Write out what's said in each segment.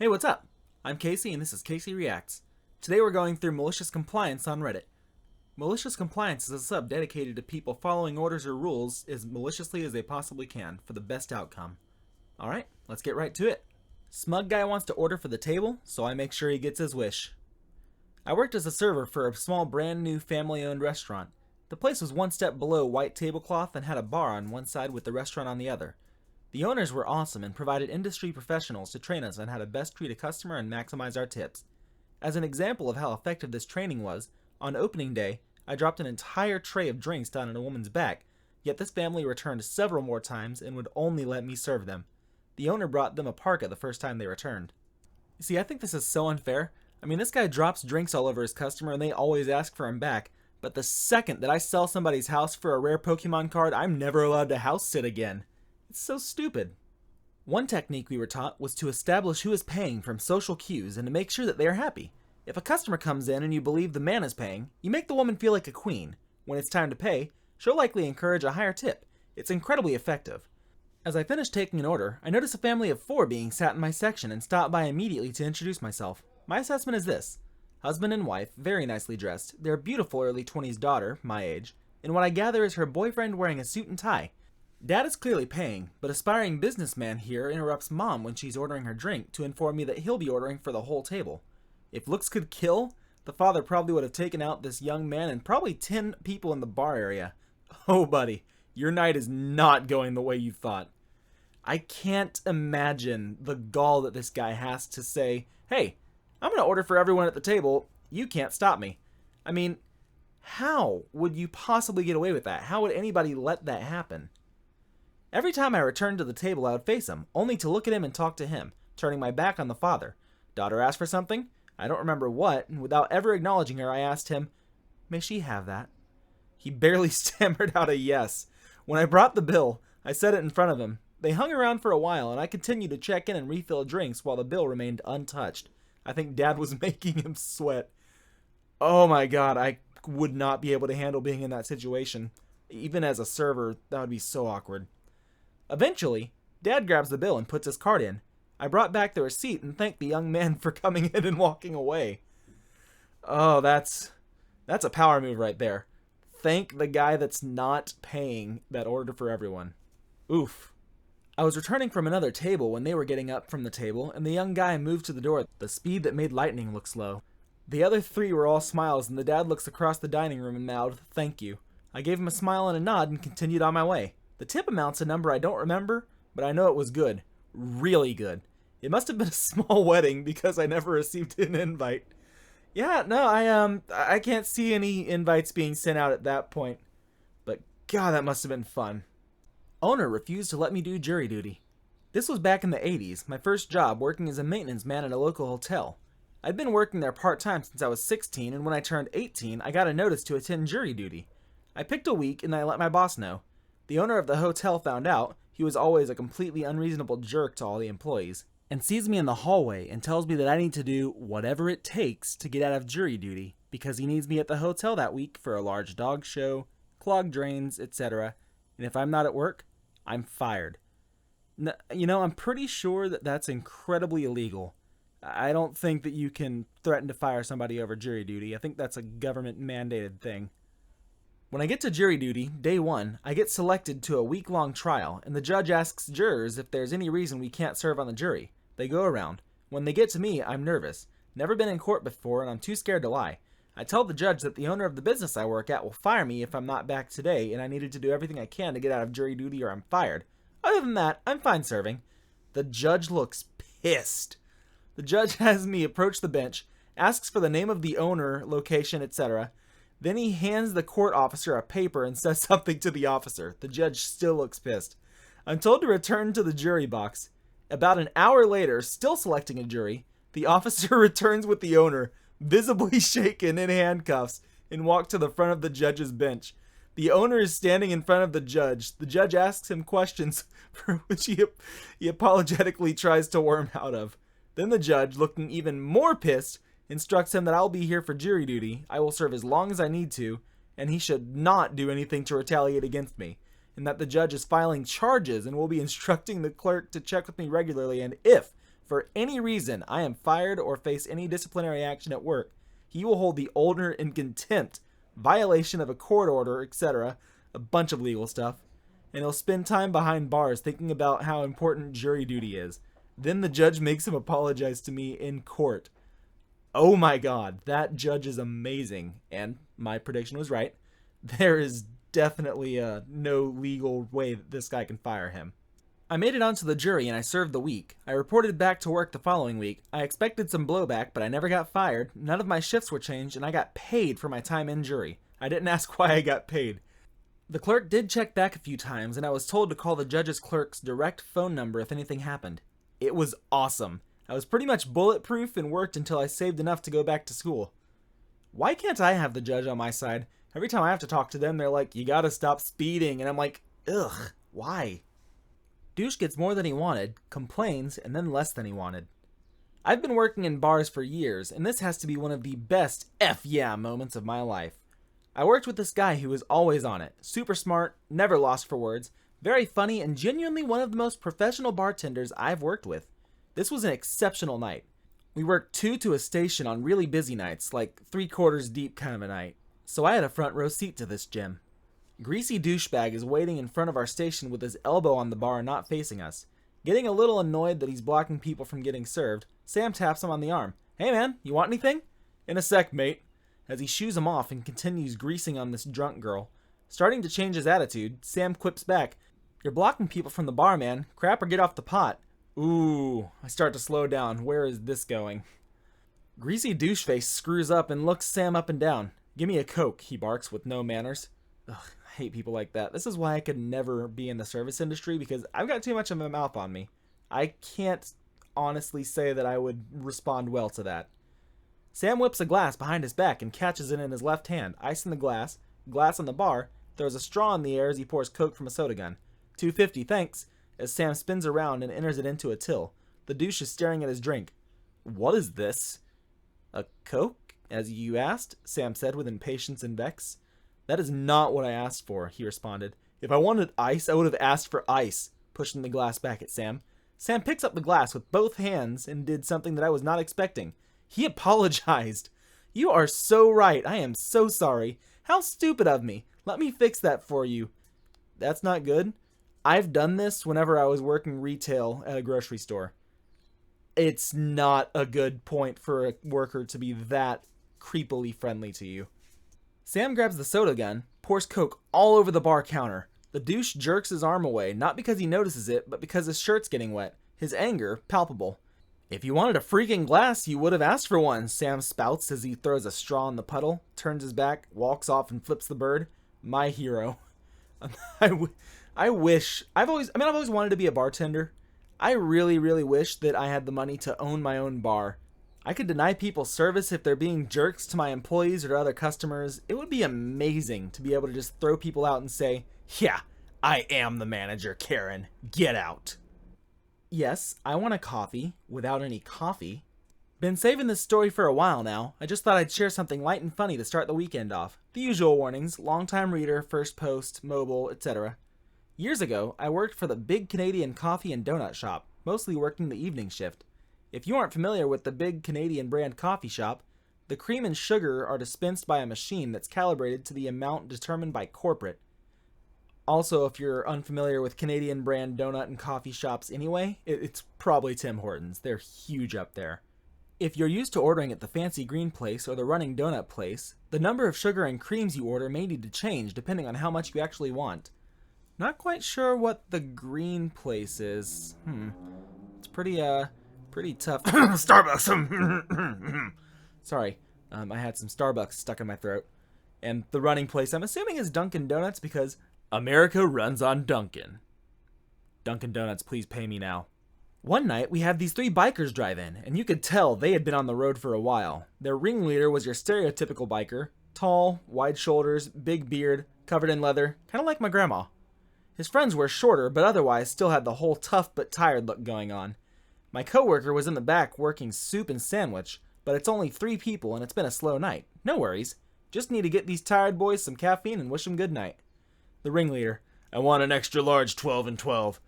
Hey, what's up? I'm Casey and this is CaseyReacts. Today we're going through malicious compliance on Reddit. Malicious compliance is a sub dedicated to people following orders or rules as maliciously as they possibly can for the best outcome. Alright, let's get right to it. Smug guy wants to order for the table, so I make sure he gets his wish. I worked as a server for a small brand new family owned restaurant. The place was one step below white tablecloth and had a bar on one side with the restaurant on the other. The owners were awesome and provided industry professionals to train us on how to best treat a customer and maximize our tips. As an example of how effective this training was, on opening day, I dropped an entire tray of drinks down on a woman's back, yet this family returned several more times and would only let me serve them. The owner brought them a parka the first time they returned. You see, I think this is so unfair. This guy drops drinks all over his customer and they always ask for him back, but the second that I sell somebody's house for a rare Pokemon card, I'm never allowed to house sit again. It's so stupid. One technique we were taught was to establish who is paying from social cues and to make sure that they are happy. If a customer comes in and you believe the man is paying, you make the woman feel like a queen. When it's time to pay, she'll likely encourage a higher tip. It's incredibly effective. As I finished taking an order, I noticed a family of 4 being sat in my section and stopped by immediately to introduce myself. My assessment is this: husband and wife, very nicely dressed, their beautiful early 20s daughter, my age, and what I gather is her boyfriend wearing a suit and tie. Dad is clearly paying, but aspiring businessman here interrupts mom when she's ordering her drink to inform me that he'll be ordering for the whole table. If looks could kill, the father probably would have taken out this young man and probably 10 people in the bar area. Oh buddy, your night is not going the way you thought. I can't imagine the gall that this guy has to say, hey, I'm going to order for everyone at the table, you can't stop me. How would you possibly get away with that? How would anybody let that happen? Every time I returned to the table, I would face him, only to look at him and talk to him, turning my back on the father. Daughter asked for something, I don't remember what, and without ever acknowledging her, I asked him, may she have that? He barely stammered out a yes. When I brought the bill, I set it in front of him. They hung around for a while, and I continued to check in and refill drinks while the bill remained untouched. I think Dad was making him sweat. Oh my god, I would not be able to handle being in that situation. Even as a server, that would be so awkward. Eventually, Dad grabs the bill and puts his card in. I brought back the receipt and thanked the young man for coming in and walking away. Oh, that's a power move right there. Thank the guy that's not paying that order for everyone. Oof. I was returning from another table when they were getting up from the table, and the young guy moved to the door at the speed that made lightning look slow. The other 3 were all smiles, and the dad looks across the dining room and mouthed, thank you. I gave him a smile and a nod and continued on my way. The tip amount's a number I don't remember, but I know it was good. Really good. It must have been a small wedding because I never received an invite. Yeah, no, I can't see any invites being sent out at that point. But god, that must have been fun. Owner refused to let me do jury duty. This was back in the 80s, my first job working as a maintenance man at a local hotel. I'd been working there part-time since I was 16, and when I turned 18, I got a notice to attend jury duty. I picked a week and I let my boss know. The owner of the hotel found out. He was always a completely unreasonable jerk to all the employees, and sees me in the hallway and tells me that I need to do whatever it takes to get out of jury duty because he needs me at the hotel that week for a large dog show, clogged drains, etc. And if I'm not at work, I'm fired. I'm pretty sure that that's incredibly illegal. I don't think that you can threaten to fire somebody over jury duty. I think that's a government mandated thing. When I get to jury duty, day 1, I get selected to a week-long trial, and the judge asks jurors if there's any reason we can't serve on the jury. They go around. When they get to me, I'm nervous. Never been in court before, and I'm too scared to lie. I tell the judge that the owner of the business I work at will fire me if I'm not back today, and I needed to do everything I can to get out of jury duty or I'm fired. Other than that, I'm fine serving. The judge looks pissed. The judge has me approach the bench, asks for the name of the owner, location, etc., then he hands the court officer a paper and says something to the officer. The judge still looks pissed. I'm told to return to the jury box. About an hour later, still selecting a jury, the officer returns with the owner, visibly shaken in handcuffs, and walks to the front of the judge's bench. The owner is standing in front of the judge. The judge asks him questions for which he apologetically tries to worm out of. Then the judge, looking even more pissed, instructs him that I'll be here for jury duty, I will serve as long as I need to, and he should not do anything to retaliate against me, and that the judge is filing charges and will be instructing the clerk to check with me regularly, and if for any reason I am fired or face any disciplinary action at work, he will hold the owner in contempt, violation of a court order, etc., a bunch of legal stuff, and he'll spend time behind bars thinking about how important jury duty is. Then the judge makes him apologize to me in court. Oh my god, that judge is amazing, and my prediction was right. There is definitely no legal way that this guy can fire him. I made it onto the jury and I served the week. I reported back to work the following week. I expected some blowback, but I never got fired. None of my shifts were changed, and I got paid for my time in jury. I didn't ask why I got paid. The clerk did check back a few times, and I was told to call the judge's clerk's direct phone number if anything happened. It was awesome. I was pretty much bulletproof and worked until I saved enough to go back to school. Why can't I have the judge on my side? Every time I have to talk to them, they're like, you gotta stop speeding, and I'm like, ugh, why? Douche gets more than he wanted, complains, and then less than he wanted. I've been working in bars for years, and this has to be one of the best F yeah moments of my life. I worked with this guy who was always on it, super smart, never lost for words, very funny, and genuinely one of the most professional bartenders I've worked with. This was an exceptional night. We worked 2 to a station on really busy nights, like 3/4 deep kind of a night, so I had a front row seat to this gym. Greasy douchebag is waiting in front of our station with his elbow on the bar not facing us. Getting a little annoyed that he's blocking people from getting served, Sam taps him on the arm. Hey man, you want anything? In a sec, mate. As he shoos him off and continues greasing on this drunk girl. Starting to change his attitude, Sam quips back. You're blocking people from the bar, man. Crap or get off the pot. Ooh, I start to slow down. Where is this going? Greasy doucheface screws up and looks Sam up and down. Give me a Coke, he barks with no manners. Ugh, I hate people like that. This is why I could never be in the service industry, because I've got too much of a mouth on me. I can't honestly say that I would respond well to that. Sam whips a glass behind his back and catches it in his left hand, ice in the glass on the bar, throws a straw in the air as he pours Coke from a soda gun. $2.50, thanks, as Sam spins around and enters it into a till. The douche is staring at his drink. What is this? A Coke, as you asked, Sam said with impatience and vex. That is not what I asked for, he responded. If I wanted ice, I would have asked for ice, pushing the glass back at Sam. Sam picks up the glass with both hands and did something that I was not expecting. He apologized. You are so right. I am so sorry. How stupid of me. Let me fix that for you. That's not good. I've done this whenever I was working retail at a grocery store. It's not a good point for a worker to be that creepily friendly to you. Sam grabs the soda gun, pours Coke all over the bar counter. The douche jerks his arm away, not because he notices it, but because his shirt's getting wet. His anger palpable. If you wanted a freaking glass, you would have asked for one, Sam spouts as he throws a straw in the puddle, turns his back, walks off, and flips the bird. My hero. I wish. I've always wanted to be a bartender. I really, really wish that I had the money to own my own bar. I could deny people service if they're being jerks to my employees or to other customers. It would be amazing to be able to just throw people out and say, yeah, I am the manager, Karen. Get out. Yes, I want a coffee without any coffee. Been saving this story for a while now. I just thought I'd share something light and funny to start the weekend off. The usual warnings, long-time reader, first post, mobile, etc. Years ago, I worked for the Big Canadian Coffee and Donut Shop, mostly working the evening shift. If you aren't familiar with the Big Canadian brand coffee shop, the cream and sugar are dispensed by a machine that's calibrated to the amount determined by corporate. Also, if you're unfamiliar with Canadian brand donut and coffee shops anyway, it's probably Tim Hortons. They're huge up there. If you're used to ordering at the Fancy Green Place or the Running Donut Place, the number of sugar and creams you order may need to change depending on how much you actually want. Not quite sure what the Green Place is. It's pretty tough. Starbucks. Sorry, I had some Starbucks stuck in my throat. And the Running Place, I'm assuming, is Dunkin' Donuts because America runs on Dunkin'. Dunkin' Donuts, please pay me now. One night, we had these 3 bikers drive in, and you could tell they had been on the road for a while. Their ringleader was your stereotypical biker. Tall, wide shoulders, big beard, covered in leather, kind of like my grandma. His friends were shorter, but otherwise still had the whole tough but tired look going on. My coworker was in the back working soup and sandwich, but it's only 3 people and it's been a slow night. No worries. Just need to get these tired boys some caffeine and wish them good night. The ringleader. I want an extra large 12 and 12.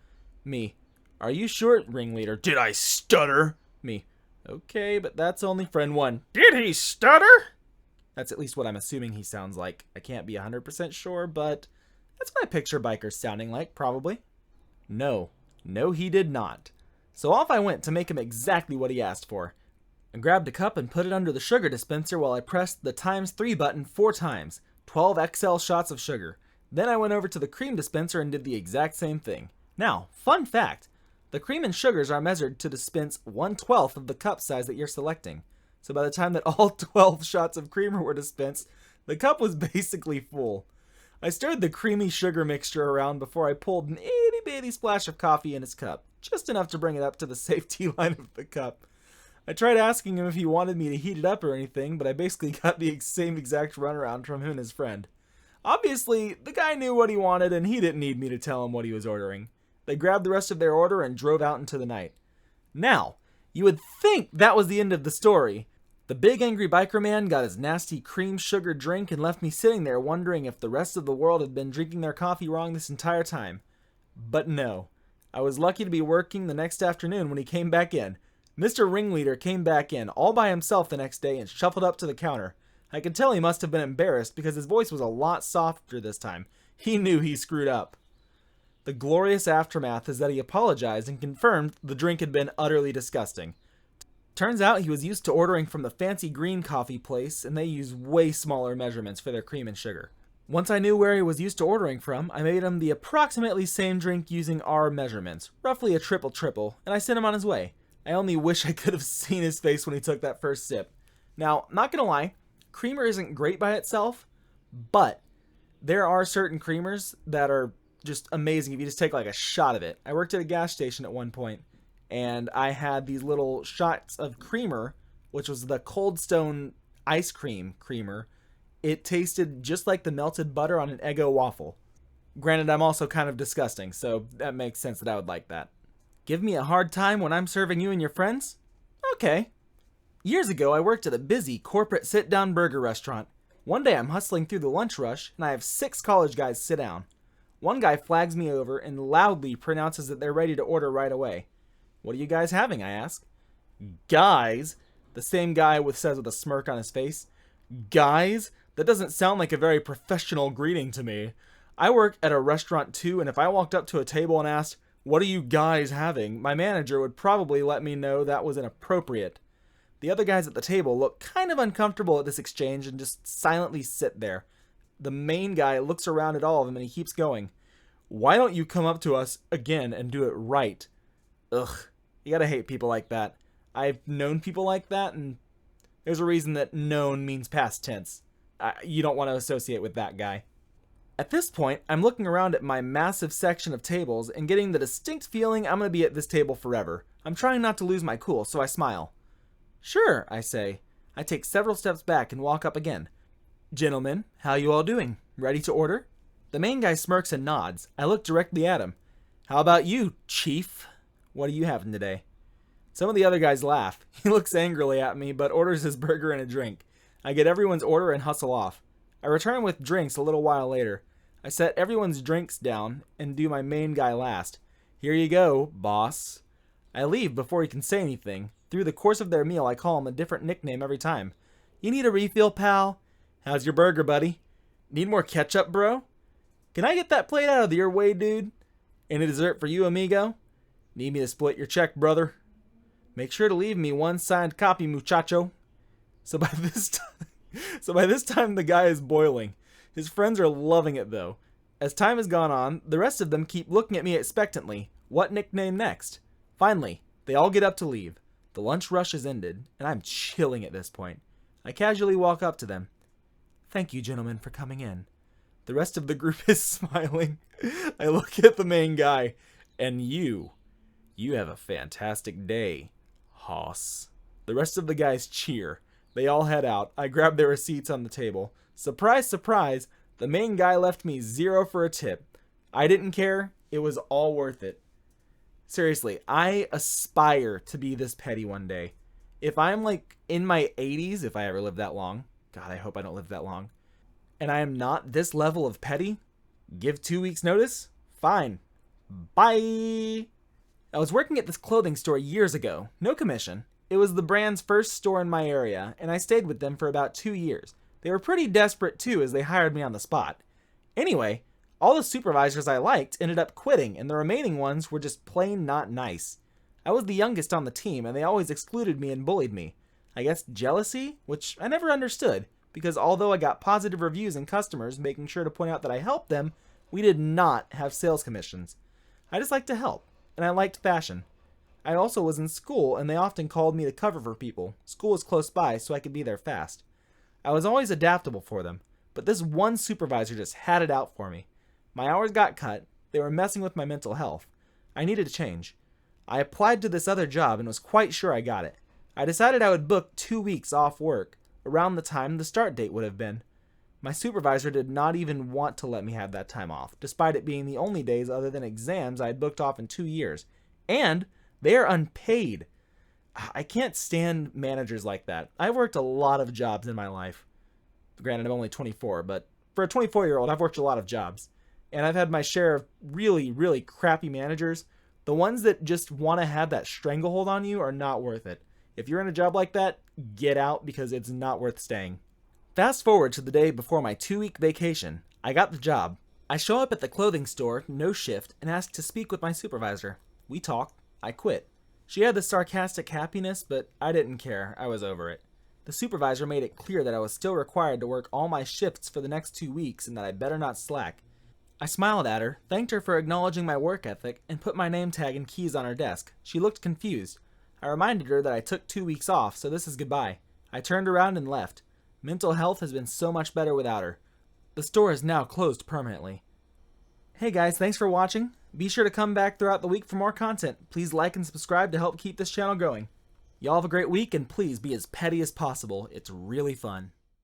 Me. Are you sure, ringleader? Did I stutter? Me. Okay, but that's only friend 1. Did he stutter? That's at least what I'm assuming he sounds like. I can't be 100% sure, but that's what I picture bikers sounding like, probably. No, he did not. So off I went to make him exactly what he asked for. I grabbed a cup and put it under the sugar dispenser while I pressed the ×3 button 4 times, 12 XL shots of sugar. Then I went over to the cream dispenser and did the exact same thing. Now, fun fact, the cream and sugars are measured to dispense 1/12 of the cup size that you're selecting. So by the time that all 12 shots of creamer were dispensed, the cup was basically full. I stirred the creamy sugar mixture around before I pulled an itty bitty splash of coffee in his cup, just enough to bring it up to the safety line of the cup. I tried asking him if he wanted me to heat it up or anything, but I basically got the same exact runaround from him and his friend. Obviously, the guy knew what he wanted and he didn't need me to tell him what he was ordering. They grabbed the rest of their order and drove out into the night. Now, you would think that was the end of the story. The big angry biker man got his nasty cream sugar drink and left me sitting there wondering if the rest of the world had been drinking their coffee wrong this entire time. But no. I was lucky to be working the next afternoon when he came back in. Mr. Ringleader came back in all by himself the next day and shuffled up to the counter. I could tell he must have been embarrassed because his voice was a lot softer this time. He knew he screwed up. The glorious aftermath is that he apologized and confirmed the drink had been utterly disgusting. Turns out he was used to ordering from the fancy green coffee place, and they use way smaller measurements for their cream and sugar. Once I knew where he was used to ordering from, I made him the approximately same drink using our measurements, roughly a triple, and I sent him on his way. I only wish I could have seen his face when he took that first sip. Now, not gonna lie, creamer isn't great by itself, but there are certain creamers that are just amazing if you just take like a shot of it. I worked at a gas station at one point, and I had these little shots of creamer, which was the Cold Stone ice cream creamer. It tasted just like the melted butter on an Eggo waffle. Granted, I'm also kind of disgusting, so that makes sense that I would like that. Give me a hard time when I'm serving you and your friends? Okay. Years ago, I worked at a busy corporate sit-down burger restaurant. One day, I'm hustling through the lunch rush, and I have 6 college guys sit down. One guy flags me over and loudly pronounces that they're ready to order right away. What are you guys having? I ask. Guys? The same guy says with a smirk on his face. Guys? That doesn't sound like a very professional greeting to me. I work at a restaurant too, and if I walked up to a table and asked, "What are you guys having?" my manager would probably let me know that was inappropriate. The other guys at the table look kind of uncomfortable at this exchange and just silently sit there. The main guy looks around at all of them and he keeps going. Why don't you come up to us again and do it right? Ugh. You gotta hate people like that. I've known people like that, and there's a reason that known means past tense. You don't want to associate with that guy. At this point, I'm looking around at my massive section of tables and getting the distinct feeling I'm going to be at this table forever. I'm trying not to lose my cool, so I smile. Sure, I say. I take several steps back and walk up again. Gentlemen, how you all doing? Ready to order? The main guy smirks and nods. I look directly at him. How about you, Chief? What are you having today? Some of the other guys laugh. He looks angrily at me, but orders his burger and a drink. I get everyone's order and hustle off. I return with drinks a little while later. I set everyone's drinks down and do my main guy last. Here you go, boss. I leave before he can say anything. Through the course of their meal, I call him a different nickname every time. You need a refill, pal? How's your burger, buddy? Need more ketchup, bro? Can I get that plate out of your way, dude? Any dessert for you, amigo? Need me to split your check, brother? Make sure to leave me one signed copy, muchacho. So by this time, the guy is boiling. His friends are loving it, though. As time has gone on, the rest of them keep looking at me expectantly. What nickname next? Finally, they all get up to leave. The lunch rush has ended, and I'm chilling at this point. I casually walk up to them. Thank you, gentlemen, for coming in. The rest of the group is smiling. I look at the main guy, and you have a fantastic day, hoss. The rest of the guys cheer. They all head out. I grab their receipts on the table. Surprise, surprise, the main guy left me 0 for a tip. I didn't care. It was all worth it. Seriously, I aspire to be this petty one day. If I'm like in my 80s, if I ever live that long, God, I hope I don't live that long, and I am not this level of petty, give 2 weeks notice? Fine. Bye. I was working at this clothing store years ago, no commission. It was the brand's first store in my area, and I stayed with them for about 2 years. They were pretty desperate too, as they hired me on the spot. Anyway, all the supervisors I liked ended up quitting, and the remaining ones were just plain not nice. I was the youngest on the team, and they always excluded me and bullied me. I guess jealousy, which I never understood, because although I got positive reviews and customers making sure to point out that I helped them, we did not have sales commissions. I just liked to help, and I liked fashion. I also was in school, and they often called me to cover for people. School was close by, so I could be there fast. I was always adaptable for them, but this one supervisor just had it out for me. My hours got cut, they were messing with my mental health. I needed a change. I applied to this other job and was quite sure I got it. I decided I would book 2 weeks off work, around the time the start date would have been. My supervisor did not even want to let me have that time off, despite it being the only days other than exams I had booked off in 2 years. And they are unpaid. I can't stand managers like that. I've worked a lot of jobs in my life. Granted, I'm only 24, but for a 24-year-old, I've worked a lot of jobs. And I've had my share of really, really crappy managers. The ones that just want to have that stranglehold on you are not worth it. If you're in a job like that, get out because it's not worth staying. Fast forward to the day before my 2-week vacation. I got the job. I show up at the clothing store, no shift, and ask to speak with my supervisor. We talk. I quit. She had this sarcastic happiness, but I didn't care. I was over it. The supervisor made it clear that I was still required to work all my shifts for the next 2 weeks and that I better not slack. I smiled at her, thanked her for acknowledging my work ethic, and put my name tag and keys on her desk. She looked confused. I reminded her that I took 2 weeks off, so this is goodbye. I turned around and left. Mental health has been so much better without her. The store is now closed permanently. Hey guys, thanks for watching. Be sure to come back throughout the week for more content. Please like and subscribe to help keep this channel going. Y'all have a great week, and please be as petty as possible. It's really fun.